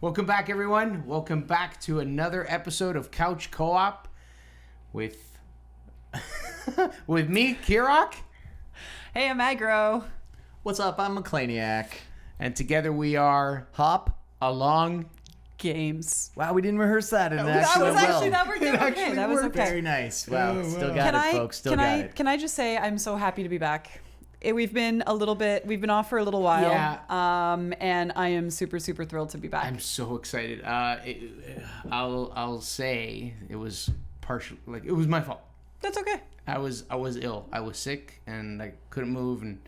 Welcome back, everyone. Welcome back to another episode of Couch Co-op with with me, Kirrok. Hey, I'm Aggro. What's up? I'm Macleaniac. And together we are Hop. Along Games. Wow, we didn't rehearse that. And That actually was well. actually, that worked out okay. That was okay. Very nice. Wow, still got it, folks. Still got it. Can I just say I'm so happy to be back. We've been off for a little while. Yeah. And I am super, super thrilled to be back. I'm so excited. I'll say it was it was my fault. That's okay. I was ill. I was sick and I couldn't move, and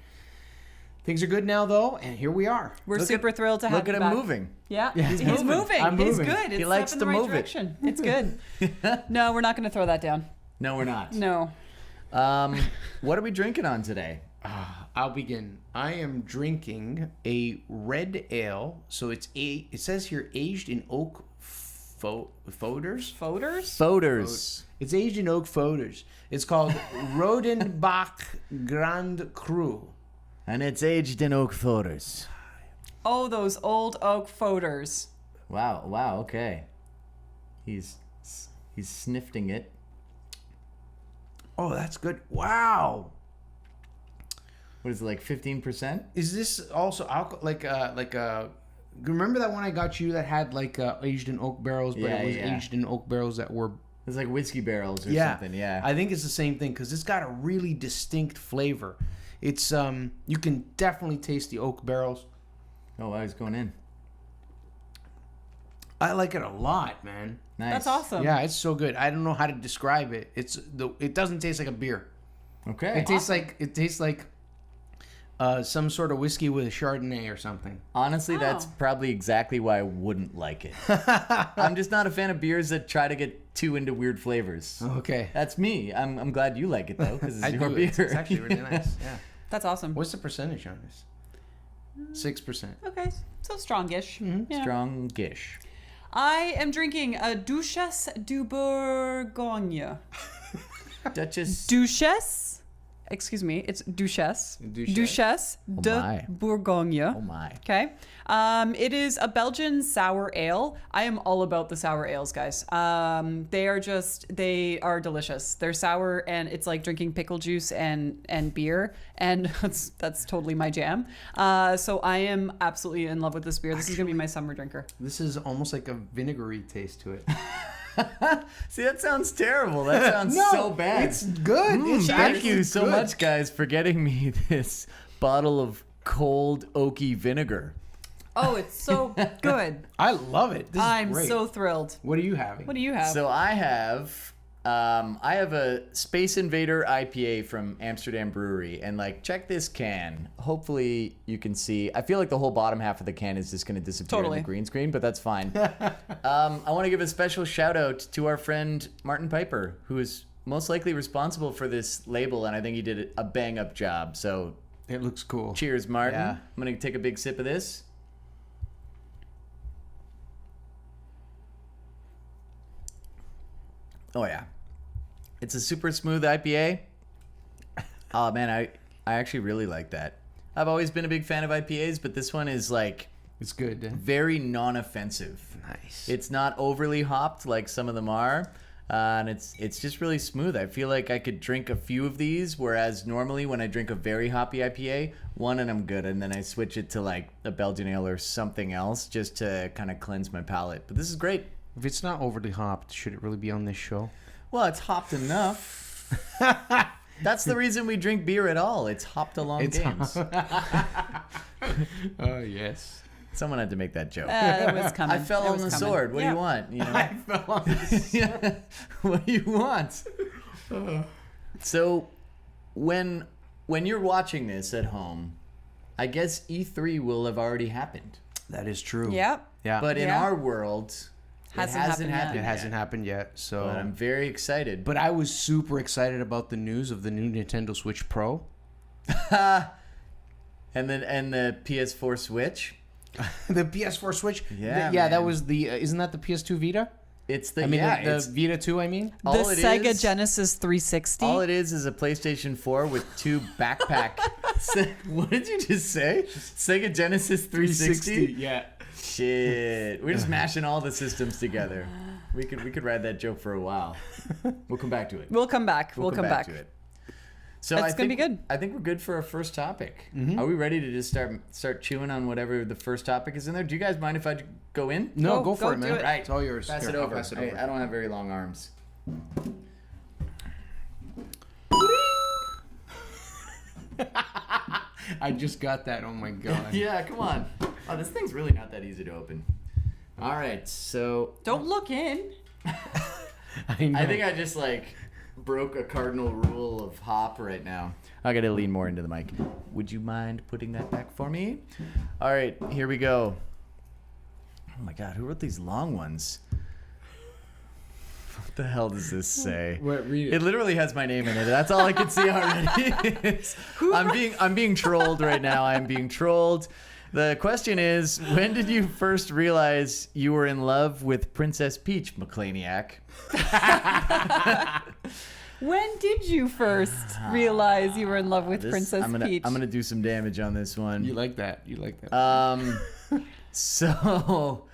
things are good now though, and here we are. We're super thrilled to have you back. Look at him moving. Yeah, he's moving. I'm He's moving. good. It's He likes in the to right move it. direction. It's good. No, we're not going to throw that down. No, we're not. No. What are we drinking on today? I'll begin. I am drinking a red ale. So it says here aged in oak foeders. Foeders? It's aged in oak foeders. It's called Rodenbach Grand Cru. And it's aged in oak foeders. Oh, those old oak foeders. Wow, okay. He's sniffing it. Oh, that's good. Wow. What is it, like 15%? Is this also alcohol? Remember that one I got you that had aged in oak barrels, but it was aged in oak barrels that were. It's like whiskey barrels or something, yeah. I think it's the same thing because it's got a really distinct flavor. It's you can definitely taste the oak barrels. Oh, wow, he's going in. I like it a lot, man. Nice. That's awesome. Yeah, it's so good. I don't know how to describe it. It doesn't taste like a beer. Okay. It tastes like some sort of whiskey with a Chardonnay or something. Honestly, that's probably exactly why I wouldn't like it. I'm just not a fan of beers that try to get too into weird flavors. Okay. That's me. I'm glad you like it, though, because it's your do. beer. It's actually really nice. Yeah. That's awesome. What's the percentage on this? 6%. Okay, so strongish. Mm-hmm. Yeah. Strongish. I am drinking a Duchesse du Bourgogne. Duchesse? Excuse me, it's Duchesse. Duchesse de Bourgogne. Oh my. Okay. It is a Belgian sour ale. I am all about the sour ales, guys. They are delicious. They're sour and it's like drinking pickle juice and beer, and that's totally my jam. So I am absolutely in love with this beer. This is gonna be my summer drinker. This is almost like a vinegary taste to it. See, that sounds terrible. That sounds so bad. It's good. Thank you so much, guys, for getting me this bottle of cold oaky vinegar. Oh, it's so good. I love it. This I'm is great. so thrilled. What are you having? What do you have? So I have a Space Invader IPA from Amsterdam Brewery, and check this can. Hopefully you can see. I feel like the whole bottom half of the can is just going to disappear in the green screen, but that's fine. I want to give a special shout out to our friend Martin Piper, who is most likely responsible for this label, and I think he did a bang up job. So it looks cool. Cheers, Martin. Yeah. I'm going to take a big sip of this. Oh yeah, it's a super smooth IPA. Oh man, I actually really like that. I've always been a big fan of IPAs, but this one is it's good. very non-offensive. Nice. It's not overly hopped like some of them are, and it's just really smooth. I feel like I could drink a few of these, whereas normally when I drink a very hoppy IPA, one and I'm good, and then I switch it to a Belgian ale or something else just to kind of cleanse my palate. But this is great. If it's not overly hopped, should it really be on this show? Well, it's hopped enough. That's the reason we drink beer at all. It's hopped along games. Oh, yes. Someone had to make that joke. It was coming. I fell on the sword. What do you want? I fell on the sword. What do you want? So, when you're watching this at home, I guess E3 will have already happened. That is true. Yep. Yeah. But in our world, Hasn't happened yet. It hasn't happened yet. So But I'm very excited. But I was super excited about the news of the new Nintendo Switch Pro. and the PS4 Switch. The PS4 Switch. Yeah, that man. was the. Isn't that the PS2 Vita? It's the the Vita 2. I mean, The Sega Genesis 360. All it is a PlayStation 4 with two backpack. What did you just say? Sega Genesis 360? Yeah. Shit. We're just mashing all the systems together. We could ride that joke for a while. We'll come back to it. We'll come back. We'll come back. to it. So It's gonna be good. I think we're good for our first topic. Are we ready to just start chewing on whatever the first topic is in there? Do you guys mind if I go in? No, Go go for it, do man. it. Right. It's all yours. Pass Here, it I'll over. pass it over. I don't have very long arms. I just got that. Oh my god. Yeah, come on. Oh, this thing's really not that easy to open. All right, so Don't look in. I know. I think I just broke a cardinal rule of hop right now. I gotta lean more into the mic. Would you mind putting that back for me? All right, here we go. Oh my god, who wrote these long ones? What the hell does this say? What, read it. It literally has my name in it. That's all I can see already. I'm being trolled right now. I'm being trolled. The question is, when did you first realize you were in love with Princess Peach, Macleaniac? When did you first realize you were in love with Princess Peach? I'm gonna do some damage on this one. You like that? You like that? So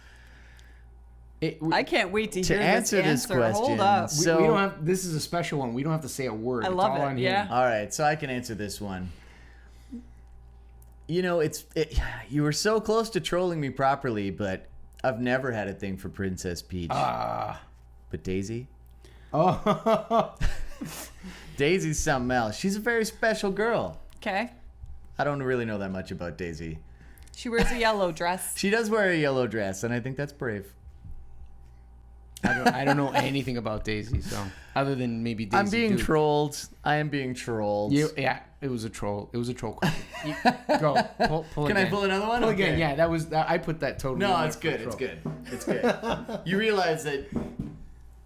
I can't wait to hear answer this this answer. Hold question, up. so- we don't have. This is a special one. We don't have to say a word. I It's love all it, on yeah. him. all right, so I can answer this one. You know, you were so close to trolling me properly, but I've never had a thing for Princess Peach. But Daisy? Oh. Daisy's something else. She's a very special girl. Okay. I don't really know that much about Daisy. She wears a yellow dress. She does wear a yellow dress, and I think that's brave. I don't know anything about Daisy, so other than maybe Daisy. I'm being Duke. trolled. I am being trolled. Yeah, it was a troll. It was a troll question. Go. Pull Can again. I pull another one? Pull Okay. again. Yeah, that was. I put that totally. in No, there it's for good. troll. It's good. It's good. You realize that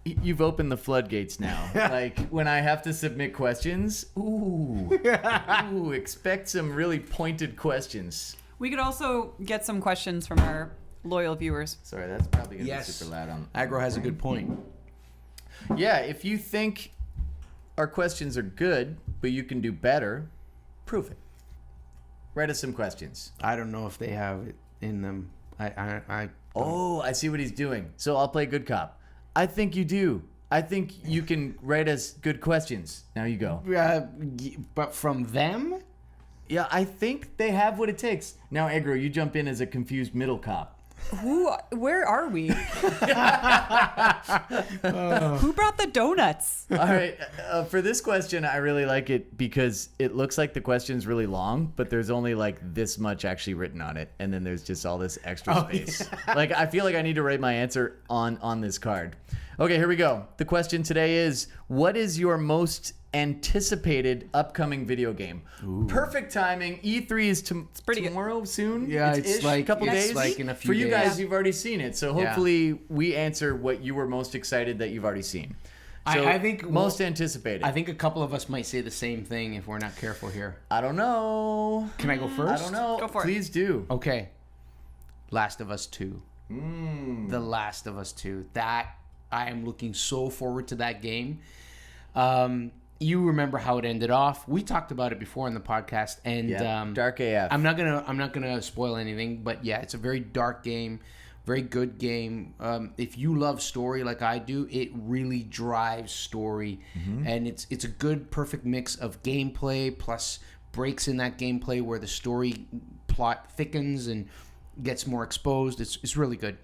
you've opened the floodgates now. Like when I have to submit questions, ooh, expect some really pointed questions. We could also get some questions from our loyal viewers. Sorry, that's probably gonna Yes. be super loud on. Aggro has a good point. Yeah, if you think our questions are good, but you can do better, prove it. Write us some questions. I don't know if they have it in them. I Oh, I see what he's doing. So I'll play good cop. I think you do. I think you can write us good questions. Now you go. but from them? Yeah, I think they have what it takes. Now, Aggro, you jump in as a confused middle cop. Where are we? Who brought the donuts? All right, for this question, I really like it because it looks like the question's really long, but there's only this much actually written on it, and then there's just all this extra space. Yeah. I feel like I need to write my answer on this card. Okay, here we go. The question today is, what is your most anticipated upcoming video game? Ooh. Perfect timing. E3 is pretty tomorrow soon. Yeah, it's like a couple days. like in a few For you days. guys, you've already seen it, so hopefully we answer what you were most excited that you've already seen. So I think most anticipated. I think a couple of us might say the same thing if we're not careful here. I don't know. Can I go first? I don't know. Go for it. Please do. Okay. Last of Us 2. The Last of Us 2. That I am looking so forward to that game. You remember how it ended off. We talked about it before in the podcast, and Dark AF. I'm not gonna spoil anything, but yeah, it's a very dark game, very good game. If you love story like I do, it really drives story, and it's a good, perfect mix of gameplay plus breaks in that gameplay where the story plot thickens and gets more exposed. It's really good.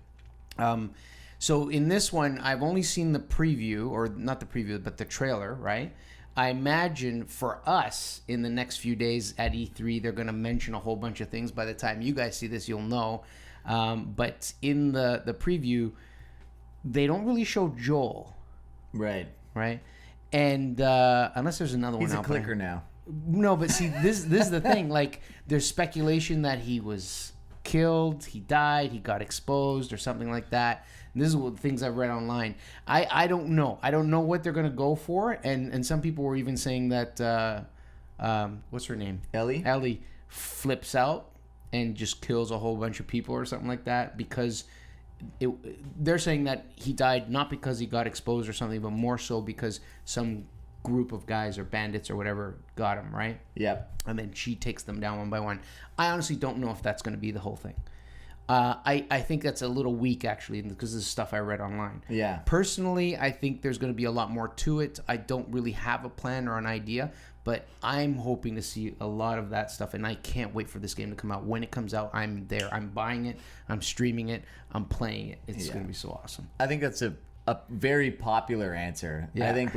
So in this one, I've only seen the preview, or not the preview, but the trailer, right? I imagine for us in the next few days at E3, they're going to mention a whole bunch of things. By the time you guys see this, you'll know. But in the preview, they don't really show Joel, Right. right? And unless there's another He's one a out clicker there. now. No, but see, this is the thing. There's speculation that he was killed, he died, he got exposed, or something like that. And this is what things I've read online. I don't know. I don't know what they're gonna go for. And some people were even saying that what's her name? Ellie flips out and just kills a whole bunch of people or something like that because they're saying that he died not because he got exposed or something, but more so because some group of guys or bandits or whatever got him, right? Yep. And then she takes them down one by one. I honestly don't know if that's going to be the whole thing. I think that's a little weak, actually, because of the stuff I read online. Yeah. Personally, I think there's going to be a lot more to it. I don't really have a plan or an idea, but I'm hoping to see a lot of that stuff, and I can't wait for this game to come out. When it comes out, I'm there. I'm buying it. I'm streaming it. I'm playing it. It's going to be so awesome. I think that's a very popular answer. Yeah. I think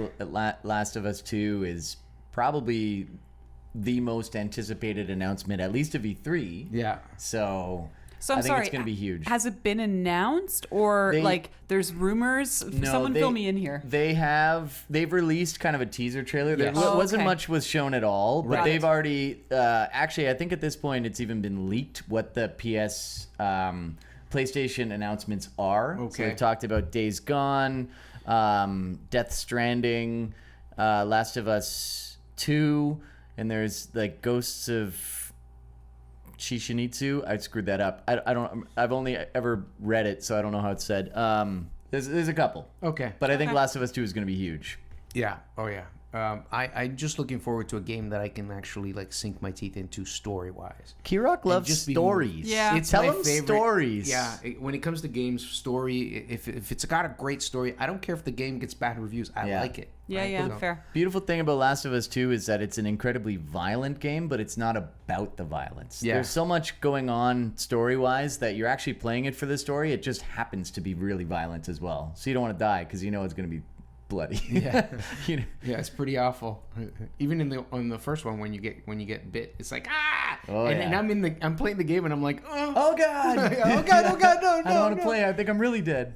Last of Us 2 is probably the most anticipated announcement, at least of E3. Yeah. So I'm I think sorry, it's going to be huge. Has it been announced, or there's rumors? No, Someone fill me in here. They've released kind of a teaser trailer. There Yes. wasn't much was shown at all, but Got they've it. already actually, I think at this point it's even been leaked what the PlayStation announcements are. So Okay. we've talked about Days Gone, Death Stranding, Last of Us 2, and there's like Ghosts of Shishinitsu. I screwed that up. I've only ever read it, so I don't know how it's said. There's a couple. Okay. But I think Last of Us 2 is going to be huge. Yeah. Oh, yeah. I'm just looking forward to a game that I can actually like sink my teeth into story-wise. Kirrok loves just be- stories. Yeah. Tell my him favorite- stories. Yeah, when it comes to games, story, if it's got a great story, I don't care if the game gets bad reviews. I Yeah. like it. Yeah, right? yeah, So- fair. Beautiful thing about Last of Us 2 is that it's an incredibly violent game, but it's not about the violence. Yeah. There's so much going on story-wise that you're actually playing it for the story. It just happens to be really violent as well. So you don't want to die because you know it's going to be bloody. Yeah. You know? Yeah, it's pretty awful. Even on the first one, when you get bit, it's like Oh, and yeah. I'm playing the game and I'm like, Oh God! oh God, no, I don't want to no. play. I think I'm really dead.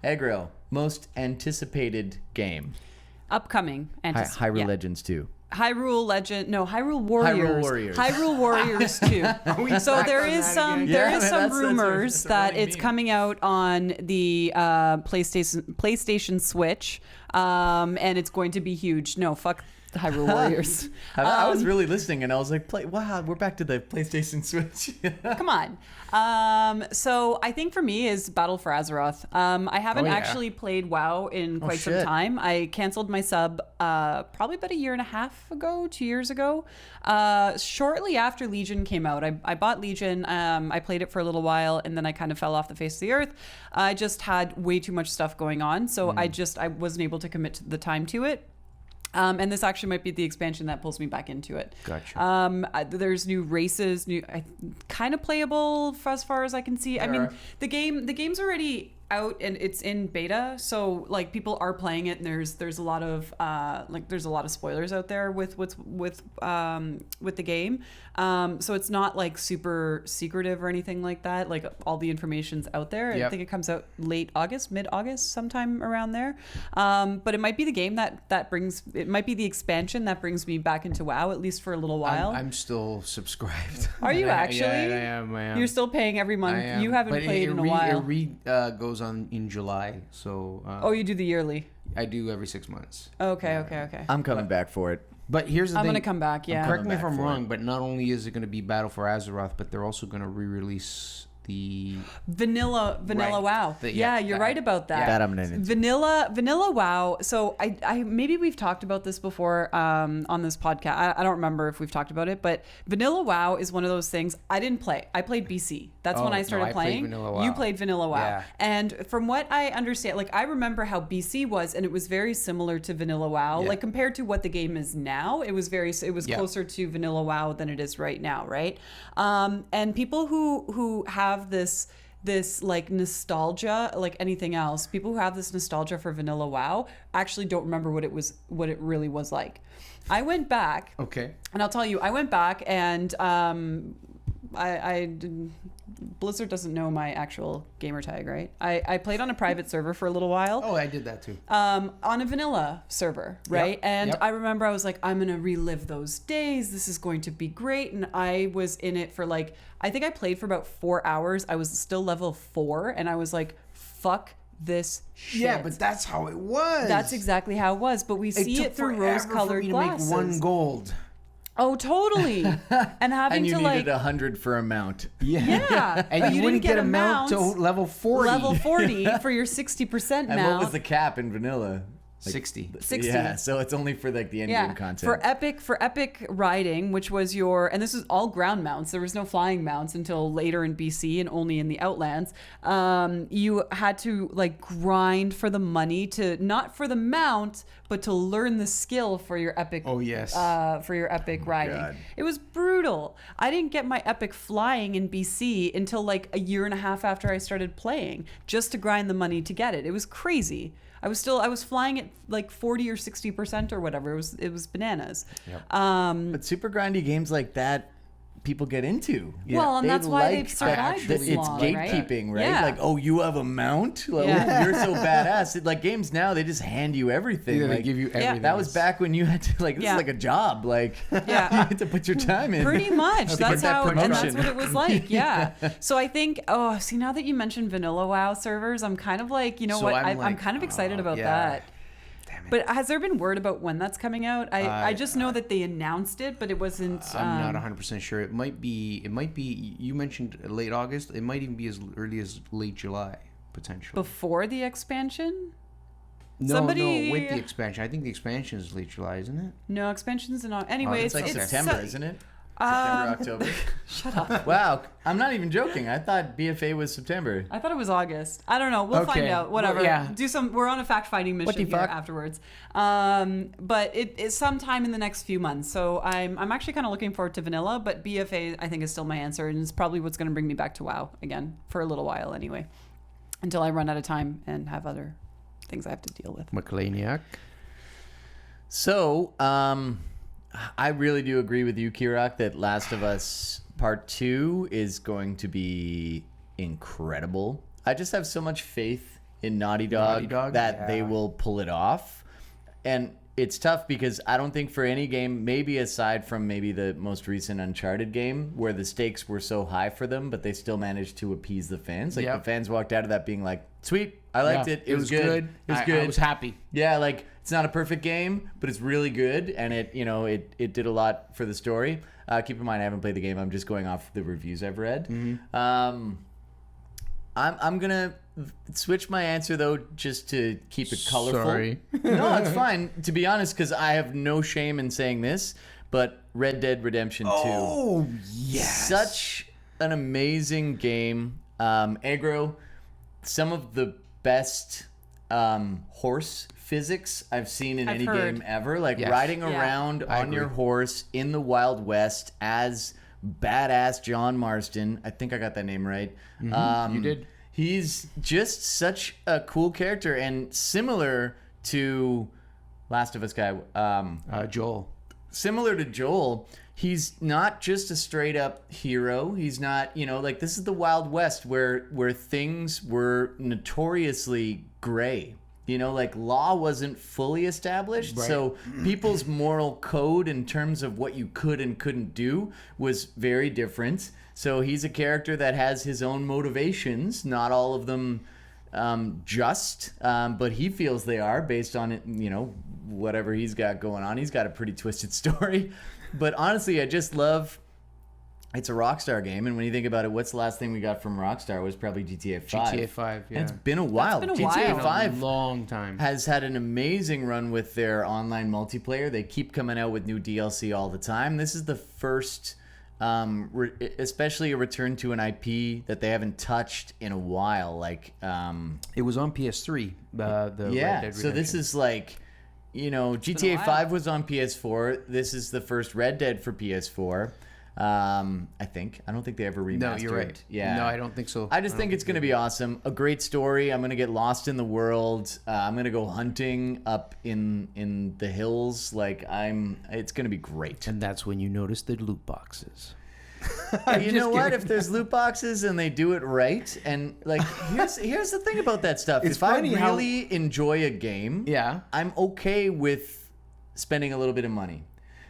Aggro, most anticipated game. Upcoming Hyrule yeah. Legends 2. Hyrule Warriors. Warriors. Hyrule Warriors 2. we So back there on is that some again? there Yeah, is man, some that's a rumors that running it's meme. coming out on the PlayStation Switch, and it's going to be huge. No, fuck the Hyrule Warriors. I was really listening, and I was like, wow, we're back to the PlayStation Switch. Come on. So I think for me is Battle for Azeroth. I haven't Oh, yeah. actually played WoW in quite some shit. time. I canceled my sub probably about a year and a half ago, 2 years ago. Shortly after Legion came out, I bought Legion. I played it for a little while, and then I kind of fell off the face of the earth. I just had way too much stuff going on, so I wasn't able to commit the time to it. And this actually might be the expansion that pulls me back into it. Gotcha. There's new races, kind of playable as far as I can see. I mean, Sure. the game's already out and it's in beta, so like people are playing it, and there's a lot of there's a lot of spoilers out there with the game. So it's not like super secretive or anything like that. Like all the information's out there. I Yep. think it comes out mid-August, sometime around there. But it might be the game it might be the expansion that brings me back into WoW, at least for a little while. I'm still subscribed. Are you Yeah, actually? I am. You're still paying every month. I am. You haven't But played in a while. It goes on in July, so Oh, you do the yearly. I do every 6 months. Okay. I'm coming back for it. But here's the I'm thing. gonna come back. Yeah. Correct me if coming I'm back for wrong, but not only is it going to be Battle for Azeroth, but they're also going to re-release the Vanilla Right. WoW. Yeah, You're that- right about that. That I'm gonna. Vanilla WoW. So I maybe we've talked about this before on this podcast. I don't remember if we've talked about it, but Vanilla WoW is one of those things I didn't play. I played BC. That's when Oh, I started no, I played playing. Vanilla WoW. You played Vanilla WoW. Yeah. And from what I understand, like I remember how BC was, and it was very similar to Vanilla WoW. Yeah. Like compared to what the game is now, it was Yeah. closer to Vanilla WoW than it is right now, right? And people who have this like nostalgia, like anything else, people who have this nostalgia for Vanilla WoW actually don't remember what it really was like. I went back, Okay. and I'll tell you, I went back and Blizzard doesn't know my actual gamer tag, right? I played on a private server for a little while. Oh, I did that too. On a vanilla server, right? Yep, And yep. I remember I was like, I'm gonna relive those days. This is going to be great. And I was in it for like, I think I played for about 4 hours. I was still level 4, and I was like, fuck this shit. Yeah, but that's how it was. That's exactly how it was. But we see took it through forever rose-colored for me to glasses. make 1 gold. Oh, totally. And having And you to needed like, 100 for a mount. yeah, And but you wouldn't get a mount to level 40. level 40 for your 60% And mount. what was the cap in vanilla? 60. 60. Yeah, so it's only for like the end game content. For epic riding, which was and this is all ground mounts. There was no flying mounts until later in BC and only in the Outlands. You had to like grind for the money not for the mount, but to learn the skill for your epic. Oh yes. For your epic riding. God. It was brutal. I didn't get my epic flying in BC until like a year and a half after I started playing, just to grind the money to get it. It was crazy. I was flying at like 40 or 60% or whatever. It was bananas. Yep. But super grindy games like that, people get into. Well, and that's why they've that survived this it's long, gatekeeping, right? Yeah. Like, oh, you have a mount? Like, Yeah. you're so badass. Like games now, they just hand you everything. Yeah, like, they give you everything. that was back when you had to this is like a job. Like you had to put your time in. Pretty much. to That's get that how, and that's promotion. what it was like. Yeah. So I think, see, now that you mentioned Vanilla WoW servers, I'm kind of like, you know So what? I'm I'm like, kind of excited about yeah. that. Damn it. But has there been word about when that's coming out? I just know that they announced it, but it wasn't. I'm not 100% sure. It might be. You mentioned late August. It might even be as early as late July, potentially. Before the expansion? No, with the expansion. I think the expansion is late July, isn't it? No, expansion's in Anyway, It's like September, isn't it? September, October. Shut up. Wow, I'm not even joking. I thought BFA was September. I thought it was August. I don't know. We'll find Okay. out. Whatever. Well, yeah. We're on a fact-finding mission the here fuck? afterwards. But it's sometime in the next few months. So I'm actually kind of looking forward to Vanilla, but BFA I think is still my answer, and it's probably what's going to bring me back to WoW again for a little while anyway, until I run out of time and have other things I have to deal with. Macleaniac. So, I really do agree with you, Kirrok, that Last of Us Part 2 is going to be incredible. I just have so much faith in Naughty Dog that they will pull it off. And it's tough because I don't think for any game, maybe aside from maybe the most recent Uncharted game, where the stakes were so high for them, but they still managed to appease the fans. Like, the fans walked out of that being like, sweet, I liked it. It was good. It was good. I was happy. Yeah, like, it's not a perfect game, but it's really good, and it did a lot for the story. Keep in mind, I haven't played the game. I'm just going off the reviews I've read. I'm gonna switch my answer though, just to keep it colorful. Sorry. No, it's fine. To be honest, because I have no shame in saying this, but Red Dead Redemption 2. Oh yes. Such an amazing game. Aggro, some of the best horse physics I've seen in any heard. game ever. Like Yes. riding around I on your agree. horse in the Wild West as badass John Marston. I think I got that name right. You did. He's just such a cool character and similar to Last of Us guy. Joel. Similar to Joel, he's not just a straight up hero. He's not, like this is the Wild West where things were notoriously gray. Like law wasn't fully established. Right. So people's moral code in terms of what you could and couldn't do was very different. So he's a character that has his own motivations, not all of them just, but he feels they are based on it, whatever he's got going on. He's got a pretty twisted story. But honestly, I just love... It's a Rockstar game, and when you think about it, what's the last thing we got from Rockstar was probably GTA 5. GTA 5, yeah. And it's been a while. been a GTA while. 5 A long time. has had an amazing run with their online multiplayer. They keep coming out with new DLC all the time. This is the first, especially a return to an IP that they haven't touched in a while. Like, It was on PS3. The Red Dead Redemption. so this is like, GTA while. 5 was on PS4. This is the first Red Dead for PS4. I think. I don't think they ever remastered. No, you're right. Yeah. No, I don't think so. I just think it's going to be awesome. A great story. I'm going to get lost in the world. I'm going to go hunting up in the hills. It's going to be great. And that's when you notice the loot boxes. You know what? If there's loot boxes and they do it right, and here's the thing about that stuff. It's If I funny how- really enjoy a game, Yeah. I'm okay with spending a little bit of money.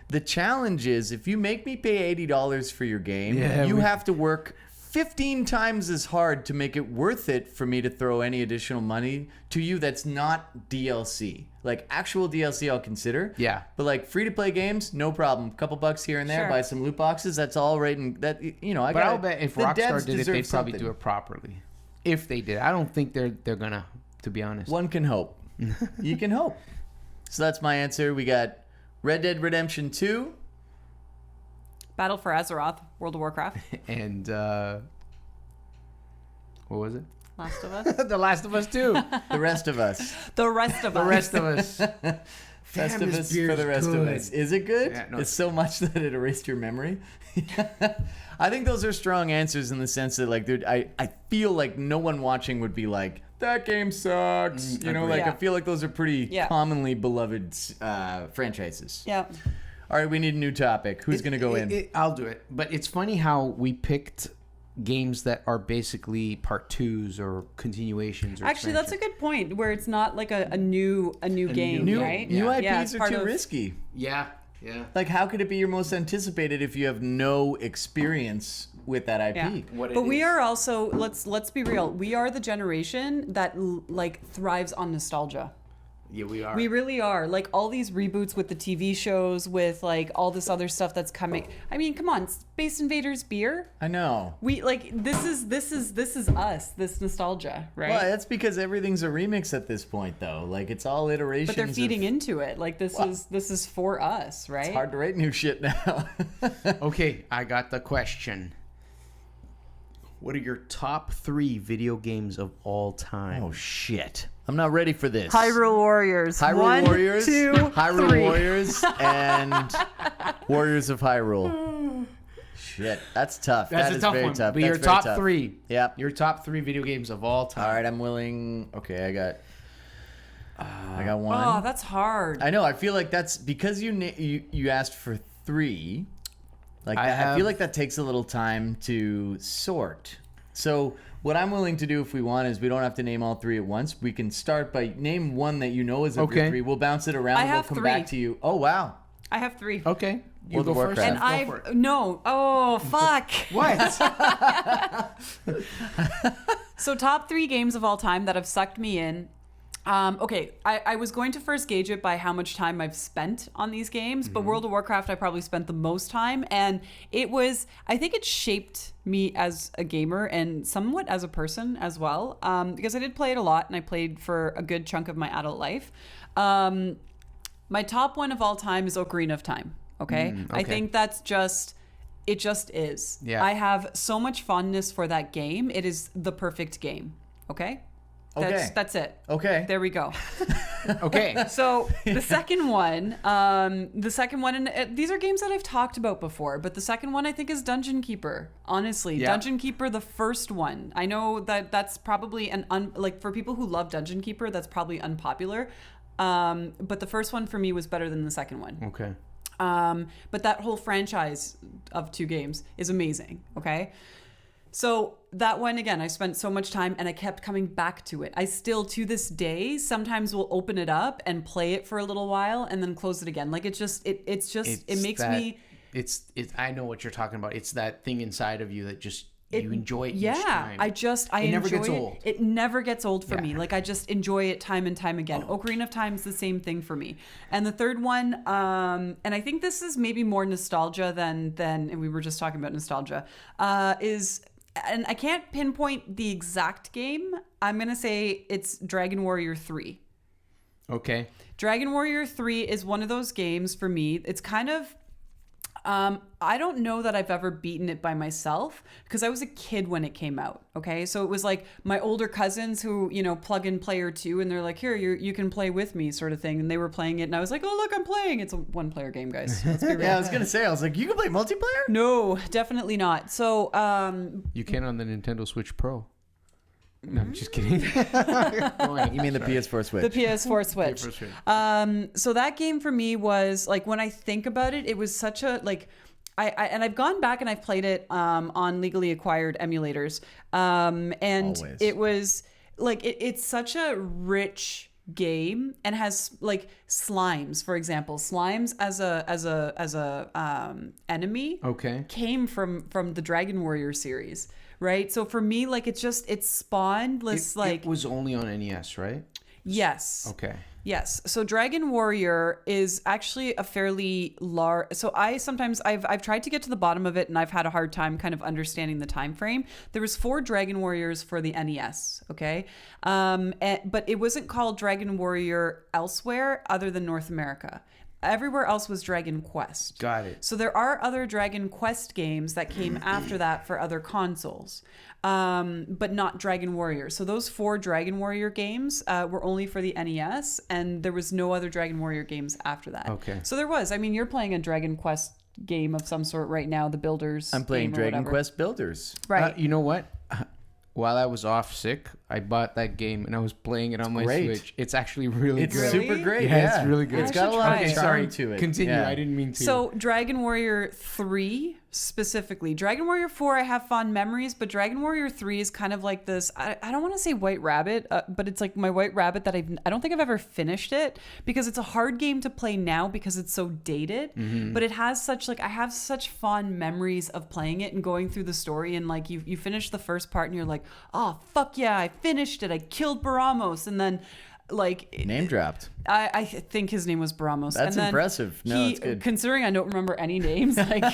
The challenge is if you make me pay $80 for your game, you have to work 15 times as hard to make it worth it for me to throw any additional money to you that's not DLC. Like actual DLC I'll consider. Yeah. But like free to play games, no problem. Couple bucks here and there, Sure. buy some loot boxes, that's all right. And that, I But I'll bet if the Rockstar devs did it, deserve they'd probably something. do it properly. If they did. I don't think they're gonna, to be honest. One can hope. You can hope. So that's my answer. We got Red Dead Redemption 2. Battle for Azeroth, World of Warcraft. And what was it? Last of Us. The Last of Us 2. The Rest of Us. The Rest of Us. The Rest of Us. Festivus for the Rest of Us. Is it good? Yeah, no, it's so much that it erased your memory. I think those are strong answers in the sense that, like, dude, I feel like no one watching would be like, that game sucks. You know, like, Yeah. I feel like those are pretty Yeah. commonly beloved franchises. Yeah. All right, we need a new topic. Who's going to go in? I'll do it. But it's funny how we picked games that are basically part twos or continuations. Or Actually, that's a good point. Where it's not like a new game, New, right? new IPs Yeah, it's are part too of- risky. Yeah. Yeah. Like, how could it be your most anticipated if you have no experience with that IP? Yeah. What But it we is. are also let's be real. We are the generation that like thrives on nostalgia. Yeah, we are. We really are. Like all these reboots with the TV shows, with like all this other stuff that's coming. I mean, come on, Space Invaders beer. I know. We like this is us. This nostalgia, right? Well, that's because everything's a remix at this point, though. Like, it's all iterations. But they're feeding of, into it. Like this is for us, right? It's hard to write new shit now. Okay, I got the question. What are your top 3 video games of all time? Oh shit! I'm not ready for this. Hyrule Warriors. Hyrule One, Warriors, 2, Hyrule 3. Warriors, and Warriors of Hyrule. Shit, that's tough. That's That a is tough very one. tough. But That's your very top tough. 3. Yep. Your top 3 video games of all time. All right, I'm willing. Okay, I got one. Oh, that's hard. I know. I feel like that's because you asked for 3. Like I I have- feel like that takes a little time to sort. So what I'm willing to do if we want is we don't have to name all 3 at once. We can start by name one that you know is of your Okay. 3. We'll bounce it around I and we'll have come 3. back to you. Oh wow. I have 3. Okay. You World go of first. Warcraft. And Go for it. no. Oh, fuck. What? So top 3 games of all time that have sucked me in. Okay, I was going to first gauge it by how much time I've spent on these games, but World of Warcraft I probably spent the most time, and I think it shaped me as a gamer and somewhat as a person as well, because I did play it a lot and I played for a good chunk of my adult life. My top one of all time is Ocarina of Time, okay? I okay. think it just is. Yeah. I have so much fondness for that game. It is the perfect game, okay? That's it. Okay. There we go. Okay. So the second one, and these are games that I've talked about before, but the second one I think is Dungeon Keeper. Honestly, Yeah. Dungeon Keeper, the first one. I know that's probably like for people who love Dungeon Keeper, that's probably unpopular. But the first one for me was better than the second one. Okay. But that whole franchise of 2 games is amazing. Okay. So that one, again, I spent so much time and I kept coming back to it. I still, to this day, sometimes will open it up and play it for a little while and then close it again. Like it makes me. I know what you're talking about. It's that thing inside of you that just you enjoy it. Yeah, each time. I It never enjoy gets it. old. It never gets old for Yeah. me. Like I just enjoy it time and time again. Ocarina of Time is the same thing for me. And the third one, and I think this is maybe more nostalgia than and we were just talking about nostalgia, is. And I can't pinpoint the exact game. I'm going to say it's Dragon Warrior 3. Okay. Dragon Warrior 3 is one of those games for me. It's kind of, I don't know that I've ever beaten it by myself because I was a kid when it came out. Okay. So it was like my older cousins who, plug in player 2 and they're like, here, you can play with me sort of thing. And they were playing it and I was like, oh, look, I'm playing. It's a 1-player game, guys. Let's be real. Yeah, I was gonna say. I was like, you can play multiplayer. No, definitely not. So, You can on the Nintendo Switch Pro. No, I'm just kidding. You mean the PS4 Switch? the PS4 Switch. PS4 Switch. So that game for me was like, when I think about it, it was such a like, and I've gone back and I've played it on legally acquired emulators, and Always. it was like it's such a rich game and has like slimes, for example. Slimes as a enemy Okay. came from the Dragon Warrior series, right? So for me, like it spawned this like It was only on NES, right? yes. Okay. Yes. So Dragon Warrior is actually a fairly large. So I've tried to get to the bottom of it, and I've had a hard time kind of understanding the time frame. There was 4 Dragon Warriors for the NES. Okay, but it wasn't called Dragon Warrior elsewhere other than North America. Everywhere else was Dragon Quest. Got it. So there are other Dragon Quest games that came after that for other consoles, but not Dragon Warrior. So those 4 Dragon Warrior games were only for the NES, and there was no other Dragon Warrior games after that. Okay. So there was. I mean, you're playing a Dragon Quest game of some sort right now, the Builders. I'm playing game or Dragon whatever. Quest Builders. Right. You know what? While I was off sick, I bought that game and I was playing it on my great. Switch. It's actually really It's good. super great. Yeah, it's really good. I It's got a should lot try of it. charm Sorry, to it. continue. Yeah. I didn't mean to. So Dragon Warrior 3 specifically. Dragon Warrior 4 I have fond memories, but Dragon Warrior 3 is kind of like this, I don't want to say White Rabbit, but it's like my White Rabbit that I don't think I've ever finished it, because it's a hard game to play now because it's so dated, but it has such I have such fond memories of playing it and going through the story, and like you finish the first part and you're like, oh fuck yeah, I finished it, I killed Baramos, and then like Name dropped. I think his name was Baramos. That's and then impressive. No, it's good. Considering I don't remember any names, like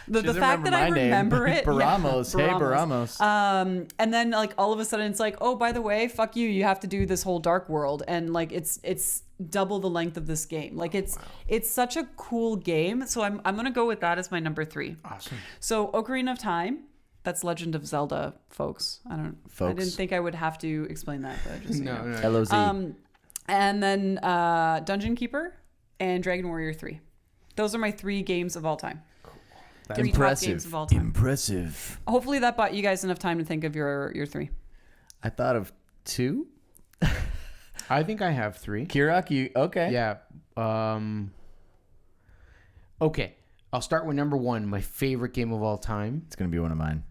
the doesn't fact that I my name. remember it. Baramos. Yeah, Hey, Baramos. And then like all of a sudden it's like, oh, by the way, fuck you. You have to do this whole Dark World, and like it's double the length of this game. Like it's such a cool game. So I'm gonna go with that as my number 3. Awesome. So Ocarina of Time. That's Legend of Zelda, folks. I didn't think I would have to explain that, but just so you know. No. LOZ. And then Dungeon Keeper and Dragon Warrior 3. Those are my 3 games of all time. 3 top games of all time. Impressive. Hopefully that bought you guys enough time to think of your 3. I thought of 2. I think I have 3. Kirrok, you okay? Yeah. Okay. I'll start with number 1, my favorite game of all time. It's gonna be one of mine.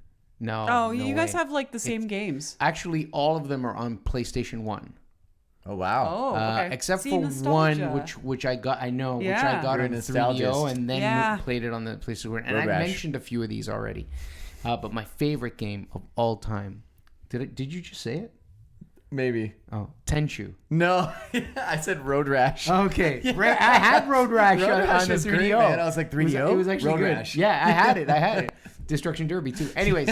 No. Oh, no you guys way. have like the same games. Actually, all of them are on PlayStation 1. Oh wow. Oh, okay. Except See, for nostalgia. one, which I got. I know, which Yeah. I got You're on a 3DO nostalgist. and then Yeah. played it on the PlayStation 1. And Road I Rash. mentioned a few of these already. But my favorite game of all time. Did you just say it? Maybe. Oh, Tenchu. No, I said Road Rash. Okay, I had Road Rash, Road Rash on the was 3DO. great, man. I was like, 3DO? It was actually Road good. Rash. Yeah, I had it. Destruction Derby too. Anyways,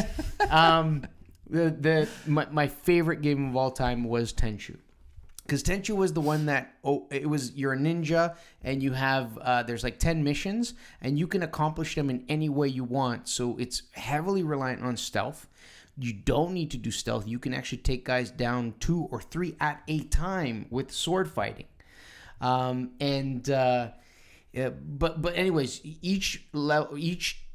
my favorite game of all time was Tenchu. Because Tenchu was the one that, you're a ninja and you have, there's like 10 missions and you can accomplish them in any way you want. So it's heavily reliant on stealth. You don't need to do stealth. You can actually take guys down 2 or 3 at a time with sword fighting. But anyways, each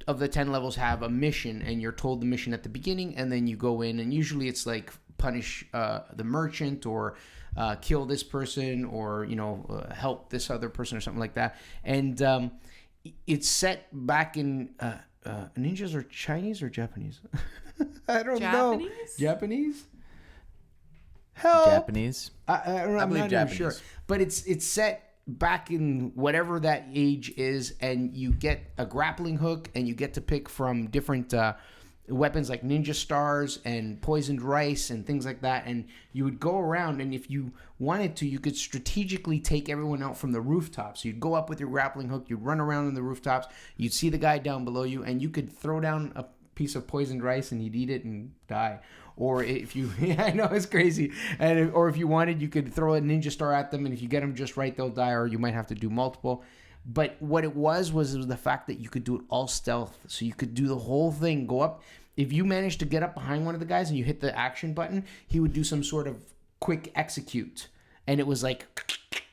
of the 10 levels have a mission, and you're told the mission at the beginning, and then you go in, and usually it's like punish the merchant, or kill this person, or help this other person, or something like that. And it's set back in ninjas are Chinese or Japanese? I don't know. Japanese? Hell, Japanese. I'm believe not Japanese. even sure. But it's set back in whatever that age is, and you get a grappling hook, and you get to pick from different weapons like ninja stars and poisoned rice and things like that. And you would go around, and if you wanted to, you could strategically take everyone out from the rooftops. So you'd go up with your grappling hook, you'd run around on the rooftops, you'd see the guy down below you, and you could throw down a piece of poisoned rice and he'd eat it and die. Or if you, I know it's crazy, or if you wanted, you could throw a ninja star at them, and if you get them just right, they'll die, or you might have to do multiple. But what it was the fact that you could do it all stealth. So you could do the whole thing, go up. If you managed to get up behind one of the guys and you hit the action button, he would do some sort of quick execute. And it was like,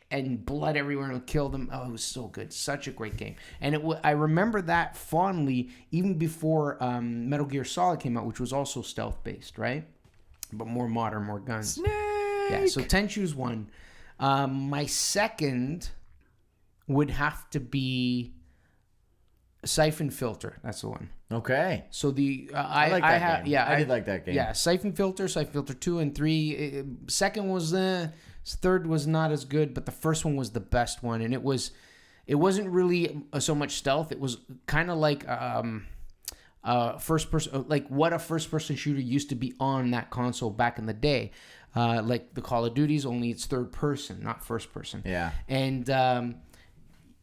and blood everywhere, and it would kill them. Oh, it was so good. Such a great game. And I remember that fondly, even before Metal Gear Solid came out, which was also stealth-based, right? But more modern, more guns. Snake! Yeah, so Tenchu's one. My second would have to be Siphon Filter. That's the one. Okay. So I like that game. I did like that game. Yeah, Siphon Filter 2 and 3. Second was third was not as good, but the first one was the best one, and it wasn't really so much stealth. It was kind of like first person, like what a first person shooter used to be on that console back in the day. like the Call of Duties, only it's third person, not first person. Yeah. And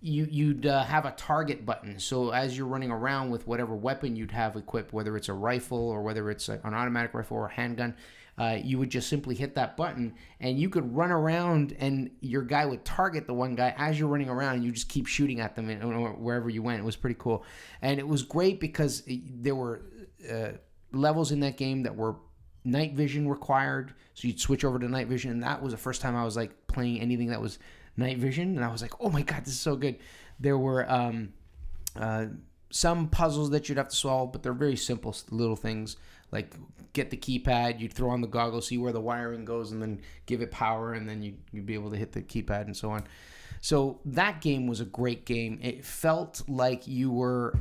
you'd have a target button. So as you're running around with whatever weapon you'd have equipped, whether it's a rifle or whether it's an automatic rifle or a handgun, you would just simply hit that button, and you could run around, and your guy would target the one guy as you're running around, and you just keep shooting at them wherever you went. It was pretty cool. And it was great because there were levels in that game that were night vision required, so you'd switch over to night vision, and that was the first time I was like playing anything that was night vision, and I was like, oh my god, this is so good. There were some puzzles that you'd have to solve, but they're very simple little things, like get the keypad, you'd throw on the goggles, see where the wiring goes, and then give it power, and then you'd be able to hit the keypad and so on. So that game was a great game. It felt like you were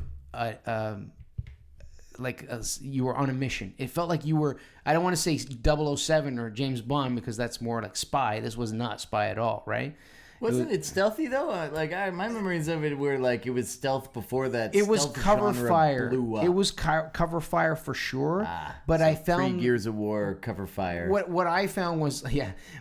you were on a mission. It felt like you were, I don't want to say 007 or James Bond, because that's more like spy. This was not spy at all, right? Wasn't it stealthy though? My memories of it were like it was stealth before that. It was cover fire. Blew up. It was cover fire for sure. But so I found pre-Gears of War cover fire. What I found was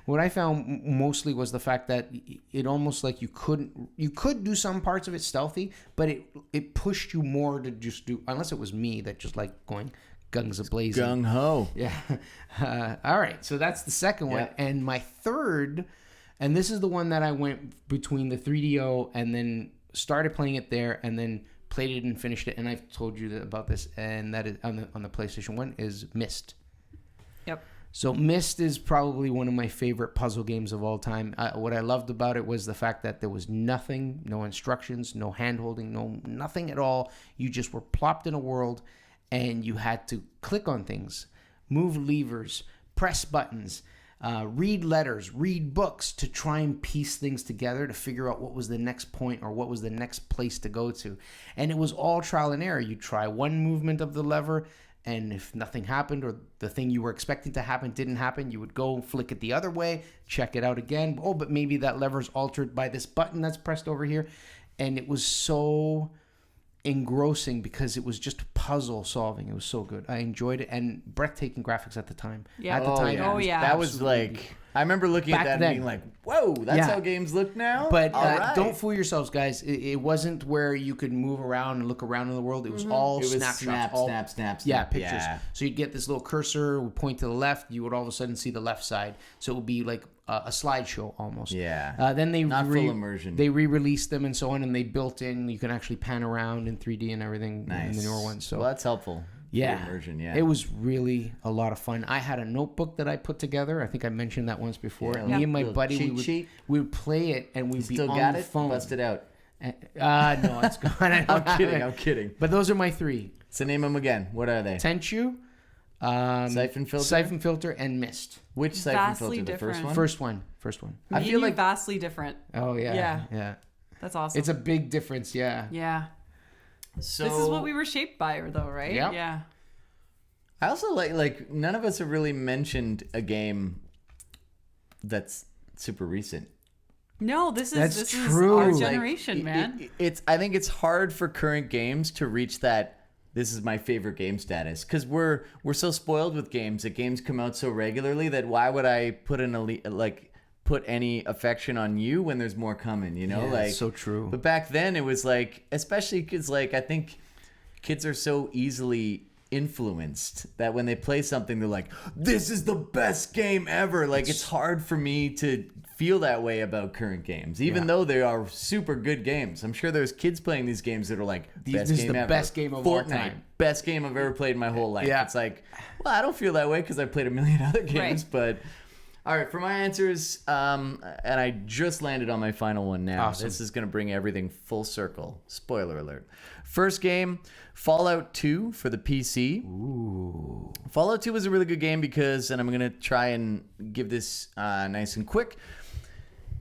what I found mostly was the fact that it almost like you could do some parts of it stealthy, but it pushed you more to just do, unless it was me that just like going guns a-blazing. Gung ho. Yeah. All right. So that's the second one, and my third. And this is the one that I went between the 3DO and then started playing it there and then played it and finished it. And I've told you about this, and that is on the PlayStation 1 is Myst. Yep. So Myst is probably one of my favorite puzzle games of all time. What I loved about it was the fact that there was nothing, no instructions, no hand-holding, nothing at all. You just were plopped in a world, and you had to click on things, move levers, press buttons, read letters, read books to try and piece things together to figure out what was the next point or what was the next place to go to. And it was all trial and error. You try one movement of the lever, and if nothing happened or the thing you were expecting to happen didn't happen, you would go flick it the other way, check it out again. Oh, but maybe that lever's altered by this button that's pressed over here. And it was so engrossing because it was just puzzle solving. It was so good. I enjoyed it, and breathtaking graphics at the time. Yeah. At the time, Oh, yeah. That was like, I remember looking at Back that and then. being like, whoa, that's how games look now? But All right. don't fool yourselves, guys. It wasn't where you could move around and look around in the world. It was all It was snapshots. snap. Yeah, pictures. Yeah. So you'd get this little cursor, would point to the left. You would all of a sudden see the left side. So it would be like a slideshow almost. Yeah. Then they Not full immersion. They re-released them and so on, and they built in. You can actually pan around in 3D and everything in the newer ones. So well, that's helphelpful. yeah, Immersion, yeah. it was really a lot of fun. I had a notebook that I put together. I think I mentioned that once before. Yeah, Me and my little buddy, cheat sheet. we would play it, and we'd be Still on got the it? phone. Bust it out. No, it's gone. I don't have it. I'm kidding. But those are my three: So name them again. What are they? Tenchu, Siphon filter? Siphon Filter, and Mist. Which siphon Vastly filter? The first different. one? First one. I feel like vastly different. Oh yeah, Yeah. That's awesome. It's a big difference. Yeah. yeah. so. This is what we were shaped by, though, right? Yep. Yeah. I also like none of us have really mentioned a game that's super recent. No, this is That's this true. is our Like, generation, man. It's I think it's hard for current games to reach that this is my favorite game status because we're so spoiled with games that games come out so regularly that why would I put put any affection on you when there's more coming, you know? Yeah, like it's so true. But back then it was like, especially because like I think kids are so easily influenced that when they play something they're like, this is the best game ever. Like it's hard for me to feel that way about current games, even though they are super good games. I'm sure there's kids playing these games that are like, This is the best game of all time. Best game I've ever played in my whole life. Yeah. It's like, well, I don't feel that way because I played a million other games, Right. but all right, for my answers, and I just landed on my final one now. Awesome. This is going to bring everything full circle. Spoiler alert. First game, Fallout 2 for the PC. Ooh. Fallout 2 was a really good game because, and I'm going to try and give this nice and quick.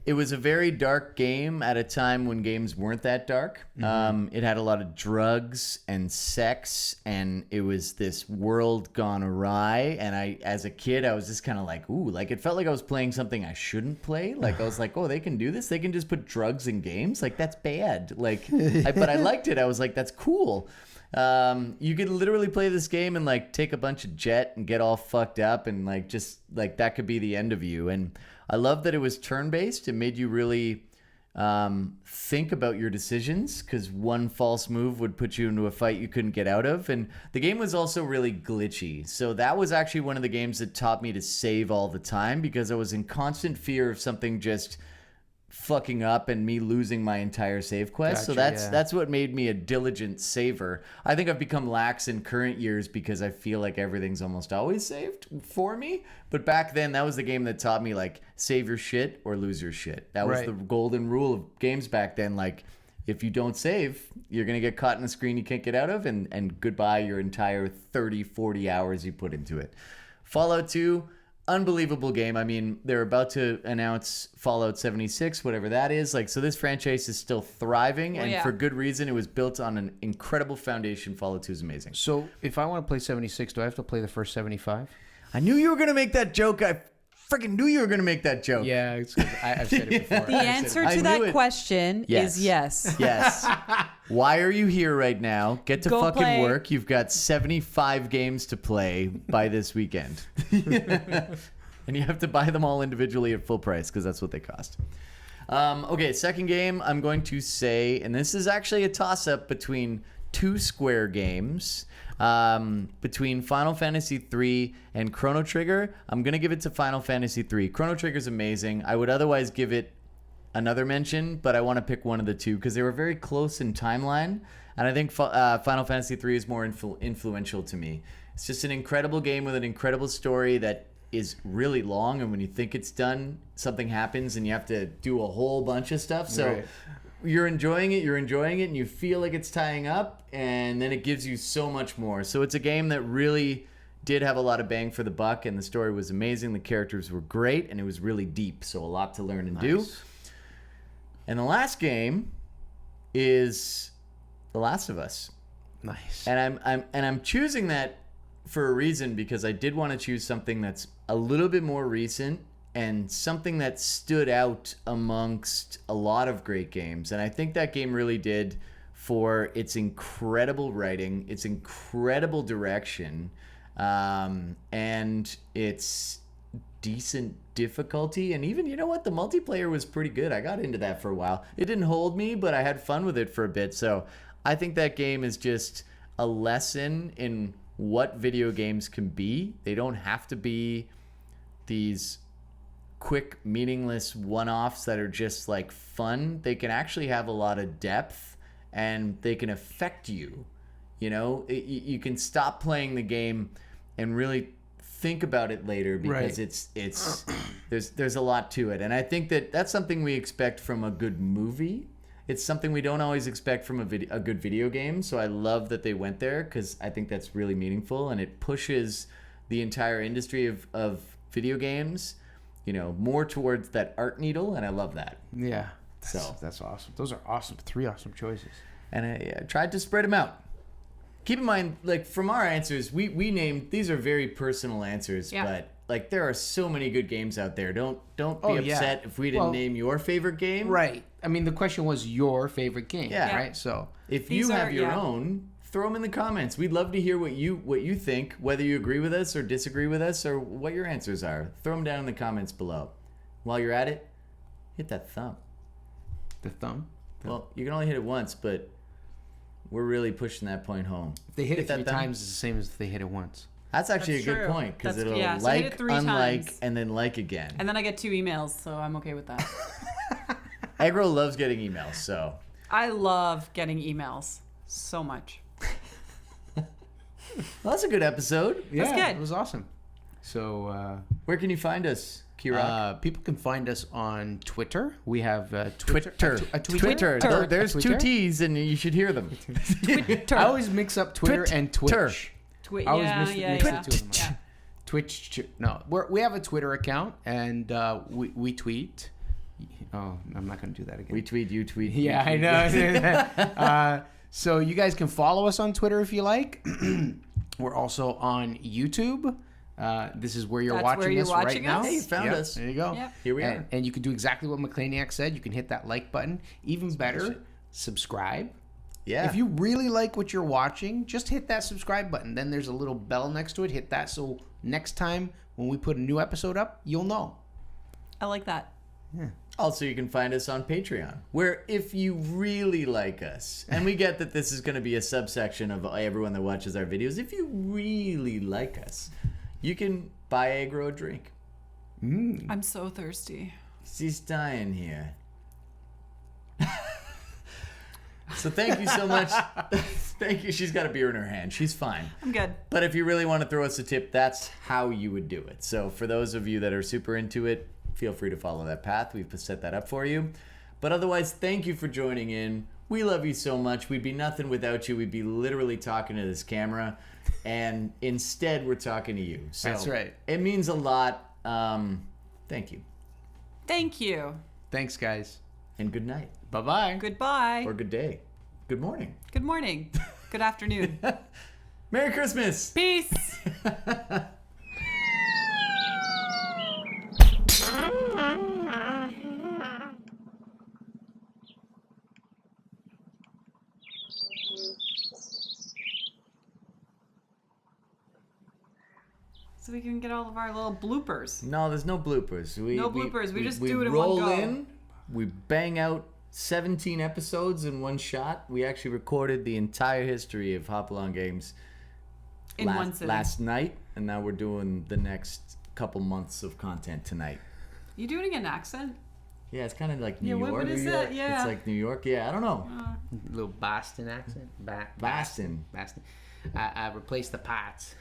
It was a very dark game at a time when games weren't that dark. It had a lot of drugs and sex, and it was this world gone awry. And I, as a kid, I was just kind of like, ooh, like it felt like I was playing something I shouldn't play. Like I was like, oh, they can do this? They can just put drugs in games? Like that's bad. Like, but I liked it. I was like, that's cool. You could literally play this game and like take a bunch of jet and get all fucked up and like just like that could be the end of you. And I love that it was turn-based. It made you really think about your decisions, because one false move would put you into a fight you couldn't get out of. And the game was also really glitchy. So that was actually one of the games that taught me to save all the time, because I was in constant fear of something just fucking up and me losing my entire save quest. Gotcha, So that's what made me a diligent saver. I think I've become lax in current years because I feel like everything's almost always saved for me. But back then, that was the game that taught me, like, save your shit or lose your shit. That was Right. the golden rule of games back then. Like, if you don't save, you're going to get caught in a screen you can't get out of, and goodbye your entire 30, 40 hours you put into it. Fallout 2, unbelievable game. I mean, they're about to announce Fallout 76, whatever that is. Like, so this franchise is still thriving, and for good reason. It was built on an incredible foundation. Fallout 2 is amazing. So if I want to play 76, do I have to play the first 75? I knew you were going to make that joke. I freaking knew you were going to make that joke. Yeah, I've said it before. The answer I to knew that it. question is yes. Yes. Why are you here right now? Get to Go fucking play. work. You've got 75 games to play by this weekend. And you have to buy them all individually at full price, because that's what they cost. Okay, second game, I'm going to say, and this is actually a toss-up between two Square games, between Final Fantasy III and Chrono Trigger. I'm going to give it to Final Fantasy III. Chrono Trigger's amazing. I would otherwise give it another mention, but I want to pick one of the two because they were very close in timeline, and I think Final Fantasy III is more influential to me. It's just an incredible game with an incredible story that is really long, and when you think it's done, something happens and you have to do a whole bunch of stuff. So Right. you're enjoying it, and you feel like it's tying up, and then it gives you so much more. So it's a game that really did have a lot of bang for the buck, and the story was amazing, the characters were great, and it was really deep, so a lot to learn and do. And the last game is The Last of Us. Nice. And I'm choosing that for a reason, because I did want to choose something that's a little bit more recent and something that stood out amongst a lot of great games. And I think that game really did, for its incredible writing, its incredible direction, and its decent difficulty. And even, you know what, the multiplayer was pretty good. I got into that for a while. It didn't hold me, but I had fun with it for a bit. So I think that game is just a lesson in what video games can be. They don't have to be these quick, meaningless one-offs that are just like fun. They can actually have a lot of depth, and they can affect you. You know, you can stop playing the game and really think about it later, because Right. it's there's a lot to it. And I think that that's something we expect from a good movie. It's something we don't always expect from a good video game. So I love that they went there, because I think that's really meaningful, and it pushes the entire industry of video games, you know, more towards that art needle, and I love that. Yeah. So That's awesome. Those are awesome. 3 awesome choices. and I tried to spread them out. Keep in mind, like, from our answers, we named, these are very personal answers, Yeah. but like, there are so many good games out there. Don't be Oh, yeah. upset if we didn't Well, name your favorite game. Right. I mean, the question was your favorite game, Yeah. right? So If These you have are- your yeah. own, throw them in the comments. We'd love to hear what you think, whether you agree with us or disagree with us, or what your answers are. Throw them down in the comments below. While you're at it, hit that thumb. the thumb. Well, you can only hit it once, but we're really pushing that point home. If they hit it that 3 thumb. times, it's the same as if they hit it once. That's actually That's a good true. point, because That's- it'll yeah, so hit like, it 3 unlike, times. and then like again. And then I get 2 emails, so I'm okay with that. Aggro loves getting emails, so I love getting emails so much. well, that's a good episode. Yeah, good. It was awesome. So Where can you find us, Kirrok? people can find us on Twitter. We have Twitter. Twitter. Twitter. There's Twitter? 2 T's, and you should hear them. Twitter. I always mix up Twitter and Twitter. Twitch. Twi- I always yeah, mix yeah, mix yeah. the two of them. Yeah. Twitch. No, we have a Twitter account, and we tweet. Oh, I'm not going to do that again. We tweet, you tweet. Yeah, you I tweet. know. So you guys can follow us on Twitter if you like. We're also on YouTube. This is where you're That's watching where you're us watching right now. us? Hey, you found Yep, us. There you go. Yep. Here we are. And you can do exactly what Macleaniac said. You can hit that like button. Even better, subscribe. Yeah. If you really like what you're watching, just hit that subscribe button. Then there's a little bell next to it. Hit that so next time when we put a new episode up, you'll know. I like that. Also, you can find us on Patreon, where if you really like us, and we get that this is going to be a subsection of everyone that watches our videos, if you really like us, you can buy Aggro a drink. I'm so thirsty. She's dying here. So thank you so much. Thank you. She's got a beer in her hand. She's fine. I'm good. But if you really want to throw us a tip, that's how you would do it. So for those of you that are super into it, feel free to follow that path. We've set that up for you. But otherwise, thank you for joining in. We love you so much. We'd be nothing without you. We'd be literally talking to this camera. And instead, we're talking to you. So That's right. It means a lot. Thank you. Thank you. Thanks, guys. And good night. Bye-bye. Goodbye. Or good day. Good morning. Good morning. Good afternoon. Merry Christmas. Peace. So we can get all of our little bloopers. No, there's no bloopers. No bloopers. We just do it in one roll go. in, we bang out 17 episodes in one shot. We actually recorded the entire history of Hopalong Games In one sitting. last night, and now we're doing the next couple months of content tonight. You doing an accent? Yeah, it's kind of like New Yeah, York. what is that? Yeah. It's like New York. Yeah, I don't know. Little Boston accent. Boston. Boston. I replaced the pots.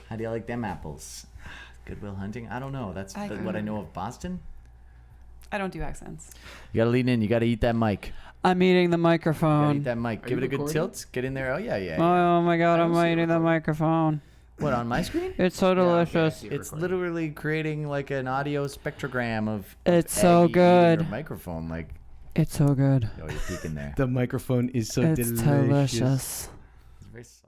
How do you like them apples? Goodwill Hunting? I don't know. That's I what I know of Boston. I don't do accents. You gotta lean in. You gotta eat that mic. I'm eating the Gotta microphone. eat that mic. Are Give you it a good recording? tilt. Get in there. Oh yeah. Oh my god, I'm eating the microphone. What, on my screen? It's so delicious. It's literally creating like an audio spectrogram of It's so Aggie eating good. her microphone. Like, It's so good. oh, you're peeking there. The microphone is so It's delicious. It's very soft.